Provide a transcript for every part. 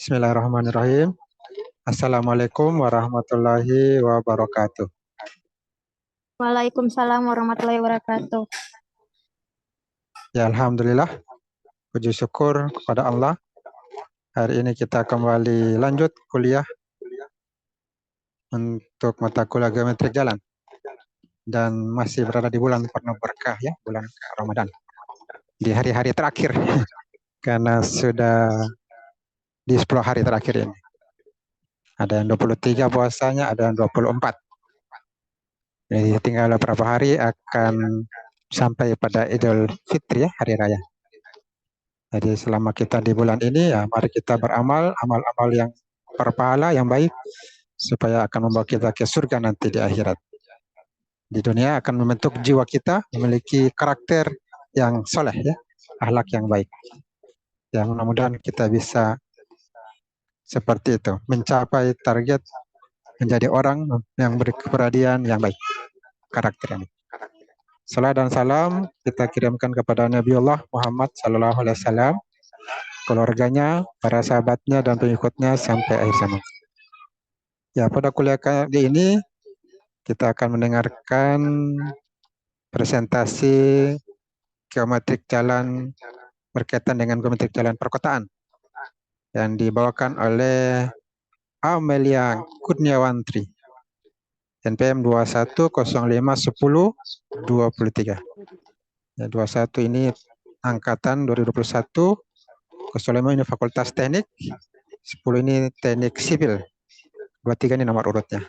Bismillahirrahmanirrahim. Assalamualaikum warahmatullahi wabarakatuh. Waalaikumsalam warahmatullahi wabarakatuh. Ya, Alhamdulillah. Puji syukur kepada Allah. Hari ini kita kembali lanjut kuliah untuk mata kuliah geometrik jalan. Dan masih berada di bulan penuh berkah ya, bulan Ramadan. Di hari-hari terakhir. Karena sudah di 10 hari terakhir ini. Ada yang 23 puasanya, ada yang 24. Jadi tinggal beberapa hari akan sampai pada Idul Fitri ya, hari raya. Jadi selama kita di bulan ini ya mari kita beramal, amal-amal yang berpahala, yang baik, supaya akan membawa kita ke surga nanti di akhirat. Di dunia akan membentuk jiwa kita memiliki karakter yang soleh ya, akhlak yang baik. Ya mudah-mudahan kita bisa seperti itu, mencapai target menjadi orang yang berkepribadian yang baik, karakter yang baik. Salam dan salam kita kirimkan kepada Nabiullah Muhammad SAW, keluarganya, para sahabatnya, dan pengikutnya sampai akhir zaman. Ya, pada kuliah kali ini kita akan mendengarkan presentasi geometrik jalan berkaitan dengan geometrik jalan perkotaan yang dibawakan oleh Amelia Kurniawantri, NPM 21051023. Ya, 21 ini angkatan 2021, 05 ini Fakultas Teknik, 10 ini Teknik Sipil, 23 ini nomor urutnya.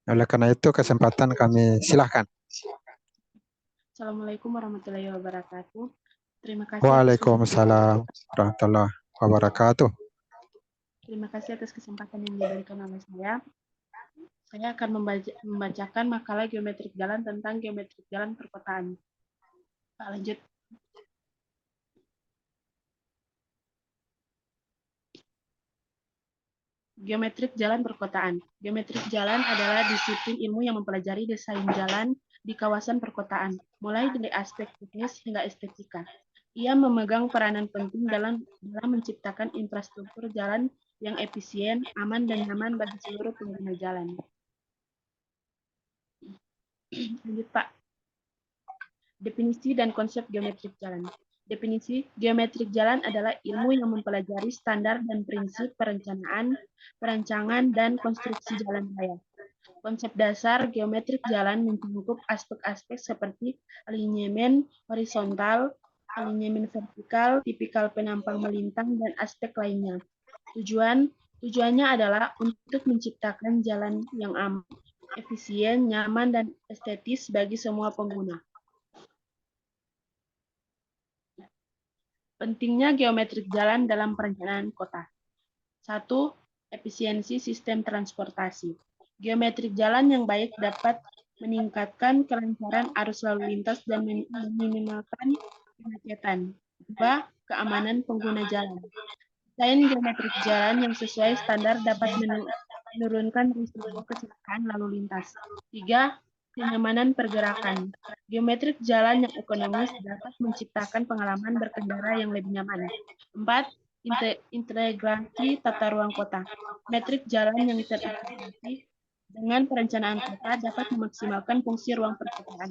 Oleh karena itu kesempatan kami silahkan. Assalamualaikum warahmatullahi wabarakatuh. Terima kasih. Waalaikumsalam warahmatullahi wabarakatuh. Terima kasih atas kesempatan yang diberikan oleh saya. Saya akan membacakan makalah geometrik jalan tentang geometrik jalan perkotaan. Pak, lanjut. Geometrik jalan perkotaan. Geometrik jalan adalah disiplin ilmu yang mempelajari desain jalan di kawasan perkotaan, mulai dari aspek teknis hingga estetika. Ia memegang peranan penting dalam menciptakan infrastruktur jalan yang efisien, aman, dan nyaman bagi seluruh pengguna jalan. Lanjut, Pak. Definisi dan konsep geometrik jalan. Definisi geometrik jalan adalah ilmu yang mempelajari standar dan prinsip perencanaan, perancangan, dan konstruksi jalan raya. Konsep dasar geometrik jalan mencakup aspek-aspek seperti alinyemen horizontal, alinyemen vertikal, tipikal penampang melintang, dan aspek lainnya. Tujuannya adalah untuk menciptakan jalan yang aman, efisien, nyaman, dan estetis bagi semua pengguna. Pentingnya geometrik jalan dalam perencanaan kota. 1. Efisiensi sistem transportasi. Geometrik jalan yang baik dapat meningkatkan kelancaran arus lalu lintas dan meminimalkan kemacetan. 2. Keamanan pengguna jalan. Desain geometrik jalan yang sesuai standar dapat menurunkan risiko kecelakaan lalu lintas. 3. Kenyamanan pergerakan. Geometrik jalan yang ekonomis dapat menciptakan pengalaman berkendara yang lebih nyaman. 4. Integrasi tata ruang kota. Metrik jalan yang terintegrasi dengan perencanaan kota dapat memaksimalkan fungsi ruang perkotaan.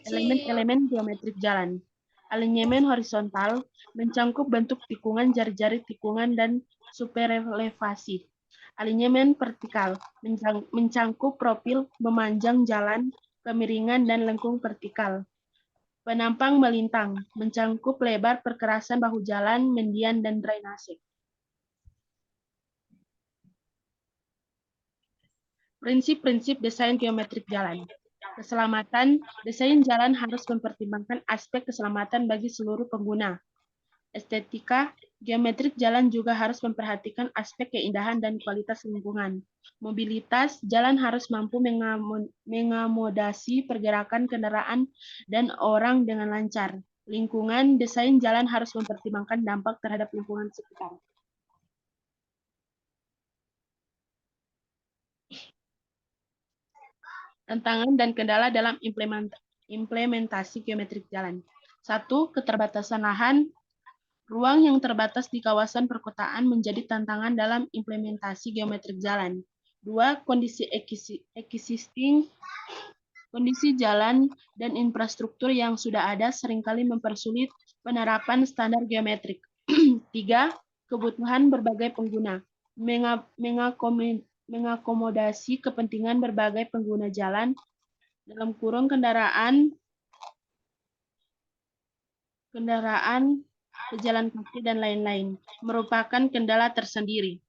Elemen-elemen geometrik jalan. Alinyemen horizontal mencangkup bentuk tikungan, jari-jari tikungan, dan superelevasi. Alinyemen vertikal mencangkup profil memanjang jalan, kemiringan, dan lengkung vertikal. Penampang melintang mencangkup lebar, perkerasan bahu jalan, mendian, dan drainase. Prinsip-prinsip desain geometrik jalan. Keselamatan, desain jalan harus mempertimbangkan aspek keselamatan bagi seluruh pengguna. Estetika, geometrik jalan juga harus memperhatikan aspek keindahan dan kualitas lingkungan. Mobilitas, jalan harus mampu mengakomodasi pergerakan kendaraan dan orang dengan lancar. Lingkungan, desain jalan harus mempertimbangkan dampak terhadap lingkungan sekitar. Tantangan dan kendala dalam implementasi geometrik jalan. 1. Keterbatasan lahan. Ruang yang terbatas di kawasan perkotaan menjadi tantangan dalam implementasi geometrik jalan. 2. Kondisi existing. Kondisi jalan dan infrastruktur yang sudah ada seringkali mempersulit penerapan standar geometrik. 3. Kebutuhan berbagai pengguna. Mengakomodasi kepentingan berbagai pengguna jalan, dalam kurung kendaraan, pejalan kaki, dan lain-lain, merupakan kendala tersendiri.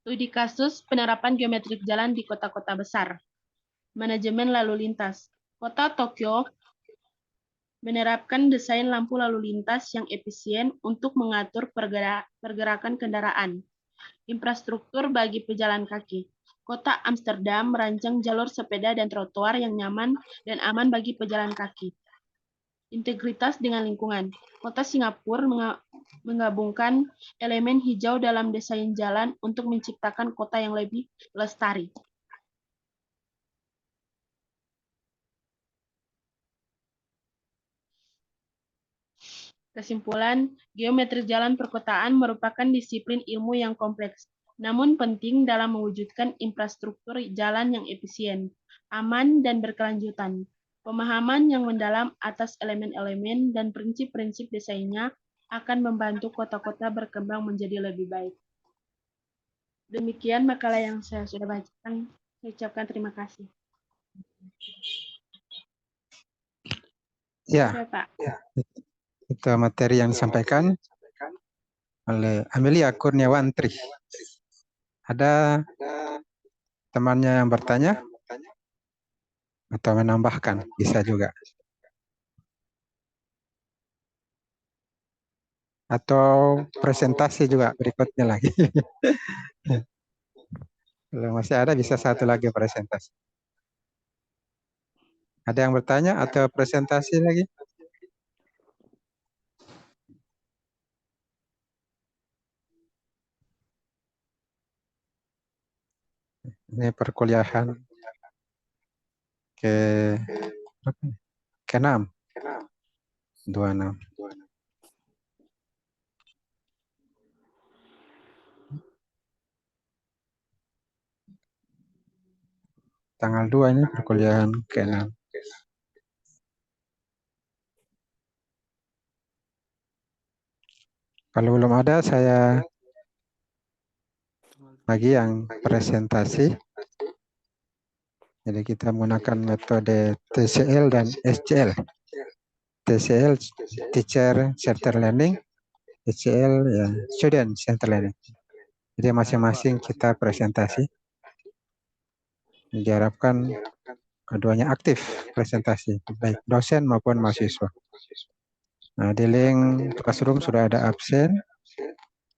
Studi kasus penerapan geometrik jalan di kota-kota besar. Manajemen lalu lintas. Kota Tokyo menerapkan desain lampu lalu lintas yang efisien untuk mengatur pergerakan kendaraan. Infrastruktur bagi pejalan kaki. Kota Amsterdam merancang jalur sepeda dan trotoar yang nyaman dan aman bagi pejalan kaki. Integritas dengan lingkungan. Kota Singapura menggabungkan elemen hijau dalam desain jalan untuk menciptakan kota yang lebih lestari. Kesimpulan, geometri jalan perkotaan merupakan disiplin ilmu yang kompleks, namun penting dalam mewujudkan infrastruktur jalan yang efisien, aman, dan berkelanjutan. Pemahaman yang mendalam atas elemen-elemen dan prinsip-prinsip desainnya akan membantu kota-kota berkembang menjadi lebih baik. Demikian makalah yang saya sudah bacakan. Saya ucapkan terima kasih. Ya, Pak. itu materi yang disampaikan oleh Amelia Kurniawantri. Ada temannya yang bertanya atau menambahkan, bisa juga. Atau presentasi juga berikutnya lagi. Kalau masih ada, bisa satu lagi presentasi. Ada yang bertanya atau presentasi lagi? Ini perkuliahan ke-6. 26. Tanggal 2 ini perkuliahan ke-6. Kalau belum ada, saya bagi yang presentasi. Jadi kita menggunakan metode TCL dan SCL. TCL, Teacher Centered Learning. SCL, ya, Student Centered Learning. Jadi masing-masing kita presentasi. Diharapkan keduanya aktif presentasi, baik dosen maupun mahasiswa. Nah, di link classroom sudah ada absen,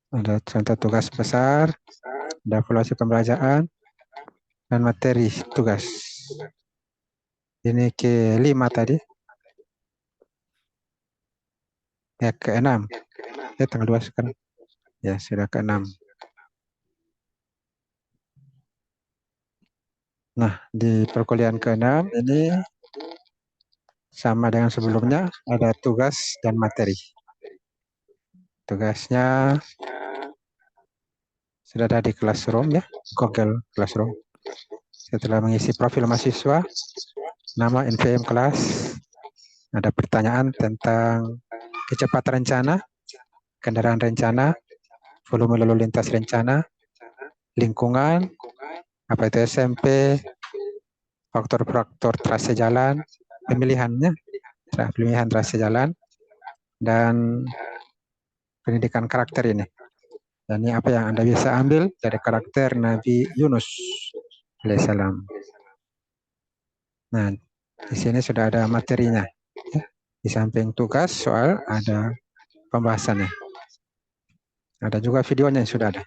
ada contoh tugas besar, ada evaluasi pembelajaran, dan materi tugas. Ini ke-5 tadi. Ya, ke-6. Ya, tanggal 2 sekarang. Ya, sudah ke-6. Nah, di perkuliahan ke-6 ini sama dengan sebelumnya, ada tugas dan materi. Tugasnya sudah ada di Classroom, ya, Google Classroom. Setelah mengisi profil mahasiswa, nama NVM kelas, ada pertanyaan tentang kecepatan rencana, kendaraan rencana, volume lalu lintas rencana, lingkungan, apa itu SMP, faktor-faktor trase jalan, pemilihan trase jalan, dan pendidikan karakter ini. Dan ini apa yang Anda bisa ambil dari karakter Nabi Yunus alaihissalam. Nah, di sini sudah ada materinya. Ya. Di samping tugas soal ada pembahasannya. Ada juga videonya yang sudah ada.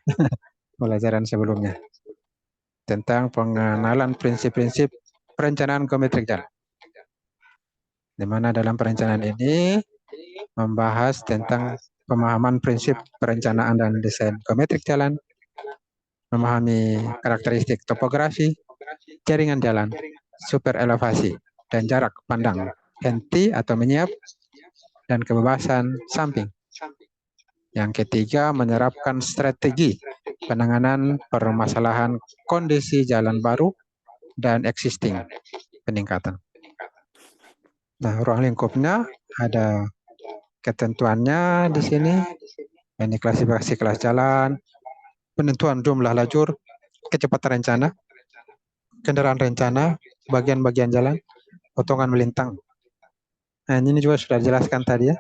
Pelajaran sebelumnya. Tentang pengenalan prinsip-prinsip perencanaan geometrik jalan. Di mana dalam perencanaan ini membahas tentang pemahaman prinsip perencanaan dan desain geometrik jalan, memahami karakteristik topografi, jaringan jalan, super elevasi, dan jarak pandang, henti atau menyiap, dan kebebasan samping. Yang ketiga, menerapkan strategi penanganan permasalahan kondisi jalan baru dan existing, peningkatan. Nah, ruang lingkupnya ada ketentuannya di sini. Ini klasifikasi kelas jalan, penentuan jumlah lajur, kecepatan rencana, kendaraan rencana, bagian-bagian jalan, potongan melintang. Nah, ini juga sudah dijelaskan tadi ya.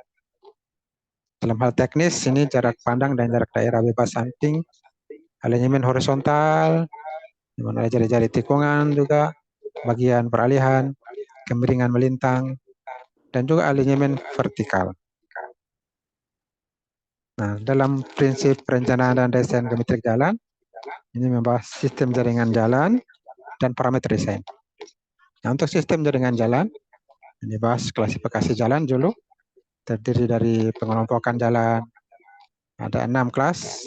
Dalam hal teknis, ini jarak pandang dan jarak daerah bebas samping, alignment horizontal, di mana ada jari-jari tikungan juga, bagian peralihan, kemiringan melintang, dan juga alignment vertikal. Nah, dalam prinsip perencanaan dan desain geometrik jalan, ini membahas sistem jaringan jalan dan parameter desain. Nah, untuk sistem jaringan jalan, ini bahas klasifikasi jalan dulu, terdiri dari pengelompokan jalan. Ada 6 kelas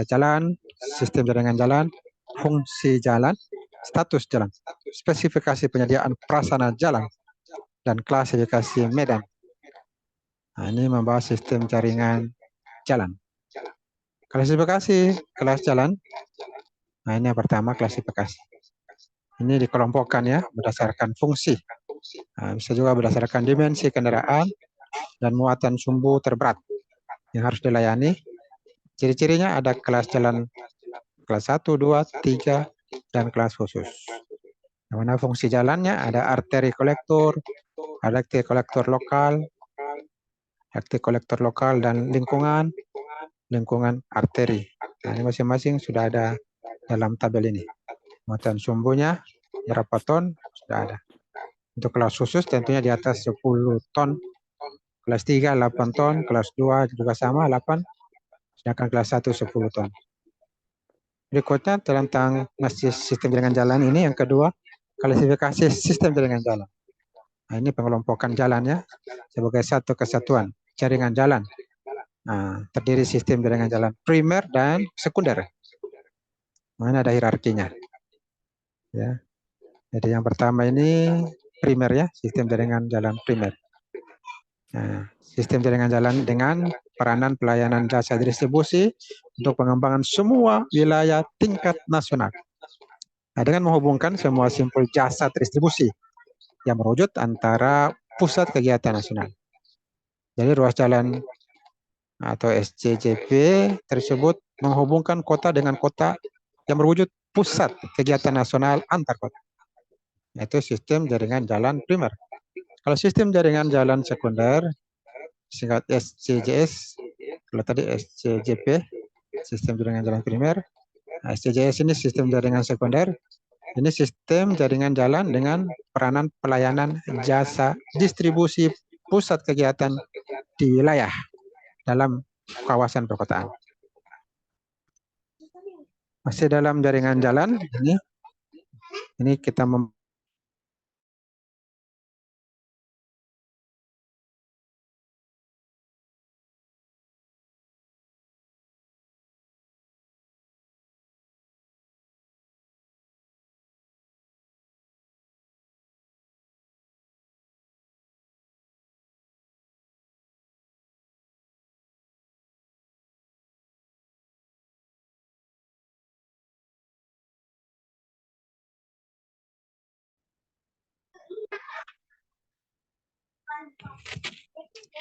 jalan, sistem jaringan jalan, fungsi jalan, status jalan, spesifikasi penyediaan prasarana jalan, dan klasifikasi medan. Nah, ini membahas sistem jaringan jalan. Klasifikasi kelas jalan. Nah, ini yang pertama klasifikasi. Ini dikelompokkan ya berdasarkan fungsi. Nah, bisa juga berdasarkan dimensi kendaraan dan muatan sumbu terberat yang harus dilayani. Ciri-cirinya ada kelas jalan kelas 1, 2, 3, dan kelas khusus. Yang mana fungsi jalannya ada arteri kolektor, ada arteri kolektor lokal, dan lingkungan arteri. Nah, ini masing-masing sudah ada dalam tabel ini. Muatan sumbunya berapa ton sudah ada. Untuk kelas khusus tentunya di atas 10 ton. Kelas 3 8 ton, kelas 2 juga sama 8, sedangkan kelas 1 10 ton. Berikutnya tentang sistem jaringan jalan ini yang kedua, klasifikasi sistem jaringan jalan. Nah, ini pengelompokan jalannya sebagai satu kesatuan jaringan jalan. Nah, terdiri sistem jaringan jalan primer dan sekunder. Mana ada hierarkinya. Ya. Jadi yang pertama ini primer ya, sistem jaringan jalan primer. Nah, sistem jaringan jalan dengan peranan pelayanan jasa distribusi untuk pengembangan semua wilayah tingkat nasional. Nah, dengan menghubungkan semua simpul jasa distribusi yang merujut antara pusat kegiatan nasional. Jadi ruas jalan atau SCJP tersebut menghubungkan kota dengan kota yang berwujud pusat kegiatan nasional antar kota. Itu sistem jaringan jalan primer. Kalau sistem jaringan jalan sekunder, singkat SCJS, kalau tadi SCJP, sistem jaringan jalan primer. Nah, SCJS ini sistem jaringan sekunder. Ini sistem jaringan jalan dengan peranan pelayanan jasa distribusi pusat kegiatan di wilayah dalam kawasan perkotaan. Masih dalam jaringan jalan, ini kita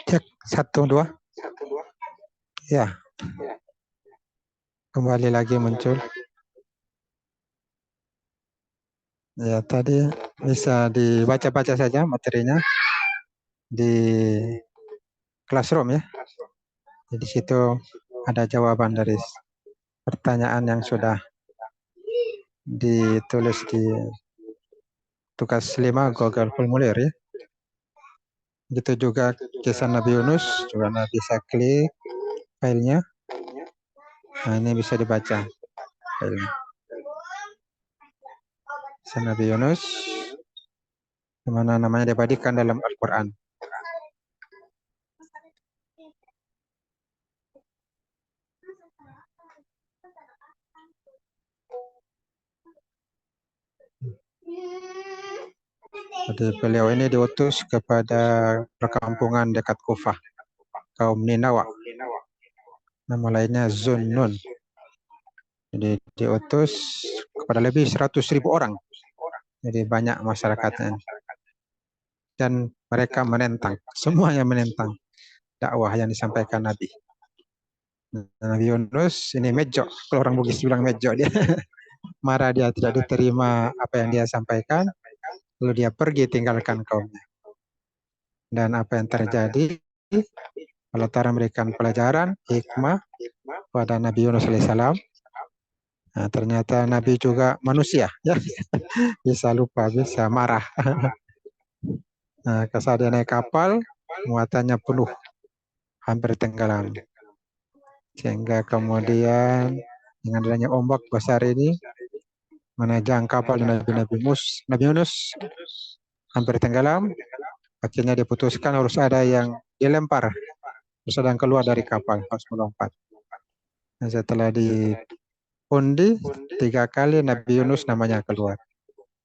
cek 1, 2. Ya, kembali lagi muncul. Ya, tadi bisa dibaca-baca saja materinya di Classroom ya. Di situ ada jawaban dari pertanyaan yang sudah ditulis di tugas 5 Google Formulir ya. Gitu juga kisah Nabi Yunus, juga bisa klik filenya. Nah, ini bisa dibaca filenya. Kisah Nabi Yunus, dimana namanya diabadikan dalam Al-Quran. Jadi beliau ini diutus kepada perkampungan dekat Kufah, kaum Ninawa. Nama lainnya Zunnun. Jadi diutus kepada lebih 100.000 orang. Jadi banyak masyarakatnya. Dan mereka menentang, semuanya menentang dakwah yang disampaikan Nabi. Nabi Yunus ini mejo, kalau orang Bugis bilang mejo, dia marah, dia tidak diterima apa yang dia sampaikan, lalu dia pergi tinggalkan kaumnya. Dan apa yang terjadi? Allah Ta'ala memberikan pelajaran, hikmah pada Nabi Yunus alaihissalam. Nah, ternyata Nabi juga manusia, ya, bisa lupa, bisa marah. Nah, saat dia naik kapal, muatannya penuh, hampir tenggelam. Sehingga kemudian dengan adanya ombak besar ini menerjang kapal Nabi Yunus hampir tenggelam. Akhirnya diputuskan harus ada yang dilempar, harus ada yang keluar dari kapal, harus melompat. Dan setelah diundi 3 kali, Nabi Yunus namanya keluar,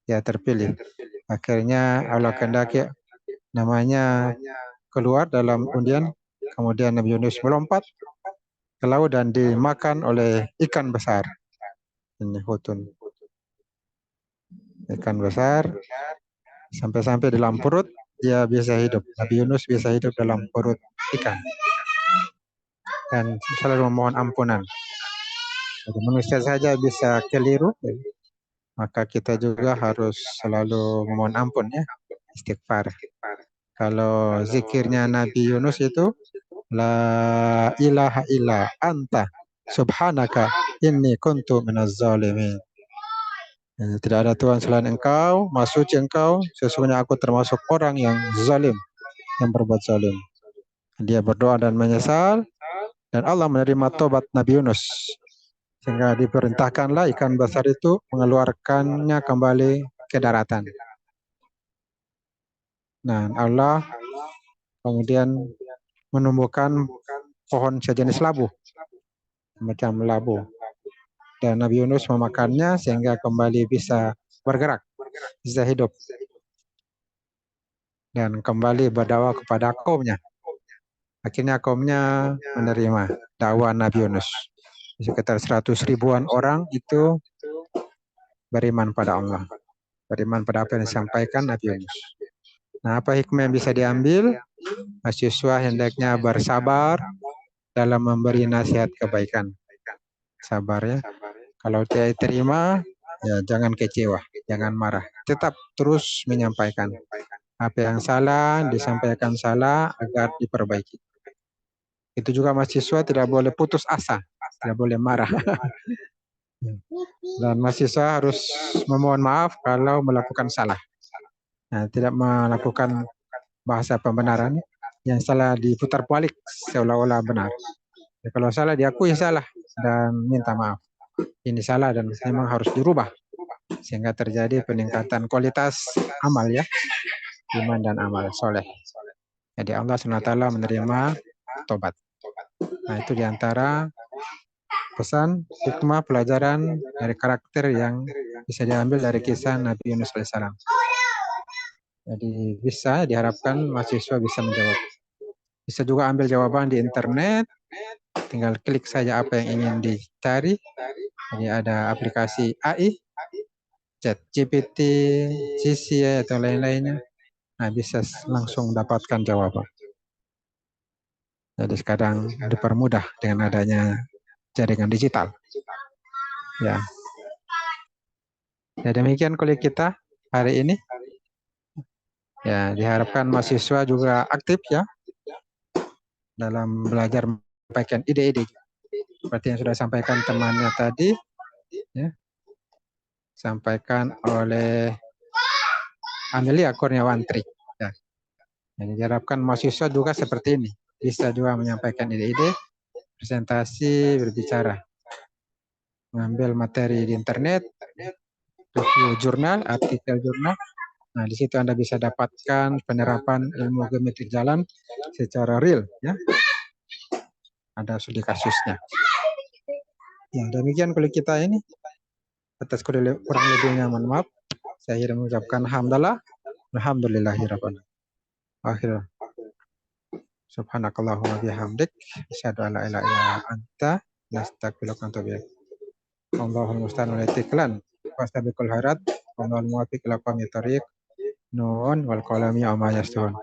ya terpilih. Akhirnya Allah kehendaki namanya keluar dalam undian. Kemudian Nabi Yunus melompat ke laut dan dimakan oleh ikan besar. Ini hutun. Ikan besar sampai-sampai dalam perut dia bisa hidup. Nabi Yunus bisa hidup dalam perut ikan. Dan selalu memohon ampunan. Jadi manusia saja bisa keliru, maka kita juga harus selalu memohon ampun, ya, istighfar. Kalau zikirnya Nabi Yunus itu la ilaha illa anta subhanaka inni kuntu minaz zalimin. Tidak ada Tuhan selain Engkau, Maha Suci Engkau, sesungguhnya aku termasuk orang yang zalim, yang berbuat zalim. Dia berdoa dan menyesal, dan Allah menerima tobat Nabi Yunus. Sehingga diperintahkanlah ikan besar itu mengeluarkannya kembali ke daratan. Nah, Allah kemudian menumbuhkan pohon sejenis labu, macam labu. Dan Nabi Yunus memakannya sehingga kembali bisa bergerak, bisa hidup. Dan kembali berdakwah kepada kaumnya. Akhirnya kaumnya menerima dakwah Nabi Yunus. Sekitar 100.000-an orang itu beriman pada Allah, beriman pada apa yang disampaikan Nabi Yunus. Nah, apa hikmah yang bisa diambil? Mahasiswa hendaknya bersabar dalam memberi nasihat kebaikan. Sabar, ya. Kalau tidak terima, ya jangan kecewa, jangan marah. Tetap terus menyampaikan. Apa yang salah, disampaikan salah agar diperbaiki. Itu juga mahasiswa tidak boleh putus asa, tidak boleh marah. Dan mahasiswa harus memohon maaf kalau melakukan salah. Nah, tidak melakukan bahasa pembenaran, yang salah diputar balik seolah-olah benar. Ya, kalau salah diakui salah dan minta maaf. Ini salah dan memang harus dirubah sehingga terjadi peningkatan kualitas amal, ya, iman dan amal soleh. Jadi Allah SWT menerima tobat. Nah, itu diantara pesan, hikmah, pelajaran dari karakter yang bisa diambil dari kisah Nabi Yunus alaihissalam. Jadi bisa diharapkan mahasiswa bisa menjawab. Bisa juga ambil jawaban di internet, tinggal klik saja apa yang ingin dicari. Jadi ada aplikasi AI, ChatGPT, CC atau lain-lainnya. Nah, bisa langsung dapatkan jawaban. Jadi sekarang dipermudah dengan adanya jaringan digital. Ya. Ya, demikian kuliah kita hari ini. Ya, diharapkan mahasiswa juga aktif, ya, dalam belajar menyampaikan ide-ide. Seperti yang sudah sampaikan temannya tadi, ya, sampaikan oleh Amelia Kurniawantri. Ya. Jadi diharapkan mahasiswa juga seperti ini, bisa juga menyampaikan ide-ide, presentasi, berbicara, mengambil materi di internet, review jurnal, artikel jurnal. Nah, di situ Anda bisa dapatkan penerapan ilmu geometrik jalan secara real, ya. Ada studi kasusnya. Ya, demikian kuliah kita ini. Atas kurang lebihnya mohon maaf. Saya mengucapkan hamdalah. Alhamdulillahirabbil alamin. Akhir. Subhanakallahumma bihamdik asyhadu an la ilaha illa anta nastaghfiruka wa atubu ilaik. Allahul musta'an wal istiqlan. Fastabiqul khairat wal muwaffiq ila aqwamit thoriq. Nun wal qalami amma yasturun.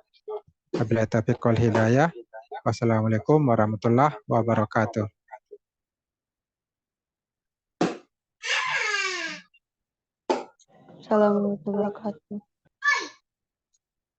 Wabillahi taufiq wal hidayah. Wassalamualaikum warahmatullahi wabarakatuh. Assalamualaikum warahmatullahi wabarakatuh.